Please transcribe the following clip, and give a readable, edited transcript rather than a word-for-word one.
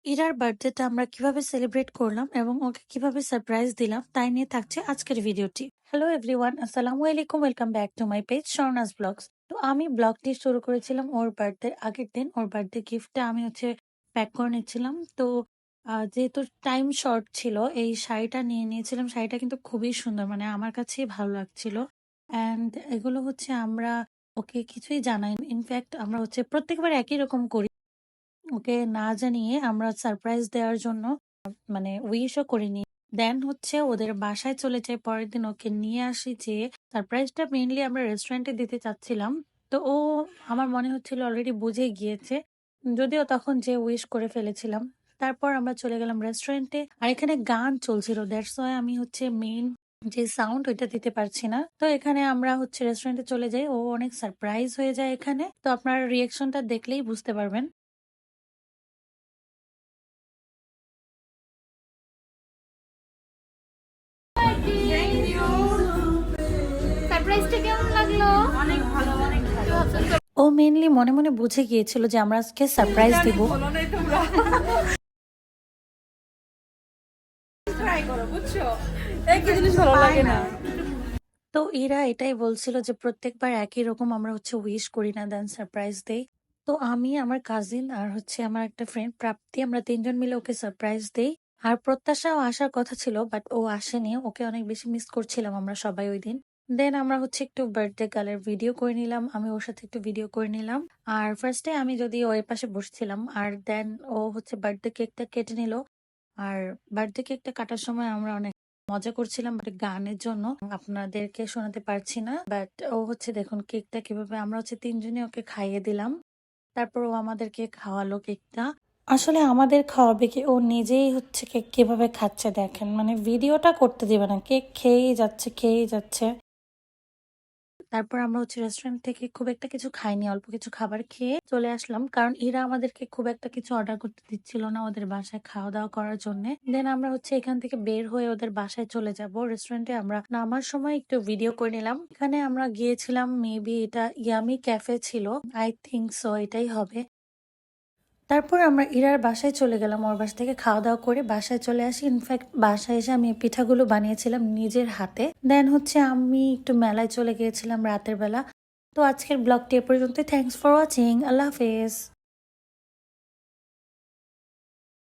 ইরার বার্থডেটা আমরা কিভাবে সেলিব্রেট করলাম এবং ওকে কিভাবে সারপ্রাইজ দিলাম তাই নিয়ে থাকছে আজকের ভিডিওটি। হ্যালো এভরিওয়ান, আসসালামু আলাইকুম, welcome back to my page Swarnas blogs. তো আমি ব্লগটি শুরু করেছিলাম ওর বার্থডে আগের দিন। ওর বার্থডে গিফটটা আমি প্যাক করে নিচ্ছিলাম। তো যেহেতু টাইম শর্ট ছিল, এই শাড়িটা নিয়ে নিয়েছিলাম। শাড়িটা কিন্তু খুবই সুন্দর, মানে আমার কাছেই ভালো লাগছিল। অ্যান্ড এগুলো আমরা ওকে কিছুই জানাই, ইনফ্যাক্ট আমরা প্রত্যেকবার একই রকম করি। ওকে না জানিয়ে আমরা সারপ্রাইজ দেওয়ার জন্য মানে উইশও করিনি। দেন ওদের বাসায় চলে যাই পরের দিন, ওকে নিয়ে আসি। যে সারপ্রাইজটা মেইনলি আমরা রেস্টুরেন্টে দিতে চাচ্ছিলাম। তো ও আমার মনে হচ্ছিল অলরেডি বুঝে গিয়েছে, যদিও তখন যে উইশ করে ফেলেছিলাম। তারপর আমরা চলে গেলাম রেস্টুরেন্টে, আর এখানে গান চলছিল, দ্যাটস ওয়াই আমি মেইন যে সাউন্ড ওইটা দিতে পারছি না। তো এখানে আমরা রেস্টুরেন্টে চলে যাই, ও অনেক সারপ্রাইজ হয়ে যায় এখানে। তো আপনার রিয়েকশনটা দেখলেই বুঝতে পারবেন। সারপ্রাইজটা কেমন লাগলো? অনেক ভালো, অনেক ভালো। ও মেইনলি মনে মনে বুঝে গিয়েছিল যে আমরা আজকে সারপ্রাইজ দিব। বলো নাই তোমরা ট্রাই করো, বুঝছো? একই জিনিস ভালো লাগে না। তো এরা এটাই বলছিল যে প্রত্যেকবার একই রকম আমরা উইশ করি না, দেন সারপ্রাইজ দেই। তো আমি, আমার কাজিন আর আমার একটা ফ্রেন্ড প্রাপ্তি, আমরা তিনজন মিলে ওকে সারপ্রাইজ দেই। আর প্রত্যাশাও আসার কথা ছিল, বাট ও আসেনি। ওকে অনেক বেশি মিস করছিলাম আমরা সবাই ওই দিন। দেন আমরা একটু বার্থডে গার্লের ভিডিও করে নিলাম, আমি ওর সাথে একটু ভিডিও করে নিলাম। আর ফার্স্টে আমি যদি ওর পাশে বসছিলাম, আর দেন ও বার্থডে কেকটা কেটে নিল। আর বার্থডে কেকটা কাটার সময় আমরা অনেক মজা করছিলাম, বাট গানের জন্য আপনাদেরকে শোনাতে পারছি না। বাট ও দেখুন কেকটা কিভাবে আমরা তিনজনে ওকে খাইয়ে দিলাম। তারপর ও আমাদেরকে খাওয়ালো কেকটা। আসলে আমাদের খাওয়াবে কি, ও নিজেই কেক কিভাবে খাচ্ছে দেখেন, মানে ভিডিওটা করতে দিবে না, কেক খেয়েই যাচ্ছে খেয়েই যাচ্ছে। তারপর আমরা রেস্টুরেন্ট থেকে খুব একটা কিছু খাইনি, অল্প কিছু খাবার খেয়ে চলে আসলাম, কারণ এরা আমাদেরকে খুব একটা কিছু অর্ডার করতে দিচ্ছিল না ওদের বাসায় খাওয়া দাওয়া করার জন্য। দেন আমরা এখান থেকে বের হয়ে ওদের বাসায় চলে যাব। রেস্টুরেন্টে আমরা নামার সময় একটু ভিডিও করে নিলাম। এখানে আমরা গিয়েছিলাম, মেবি এটা ইয়ামি ক্যাফে ছিল, আই থিঙ্ক সো, এটাই হবে। তারপর আমরা ইরার বাসায় চলে গেলাম, ওর বাসা থেকে খাওয়া দাওয়া করে বাসায় চলে আসি। ইনফ্যাক্ট বাসায় এসে আমি পিঠাগুলো বানিয়েছিলাম নিজের হাতে। দেন আমি একটু মেলায় চলে গিয়েছিলাম রাতের বেলা। তো আজকের ব্লগটি এ পর্যন্ত। থ্যাংকস ফর ওয়াচিং, আল্লাহ হাফেজ।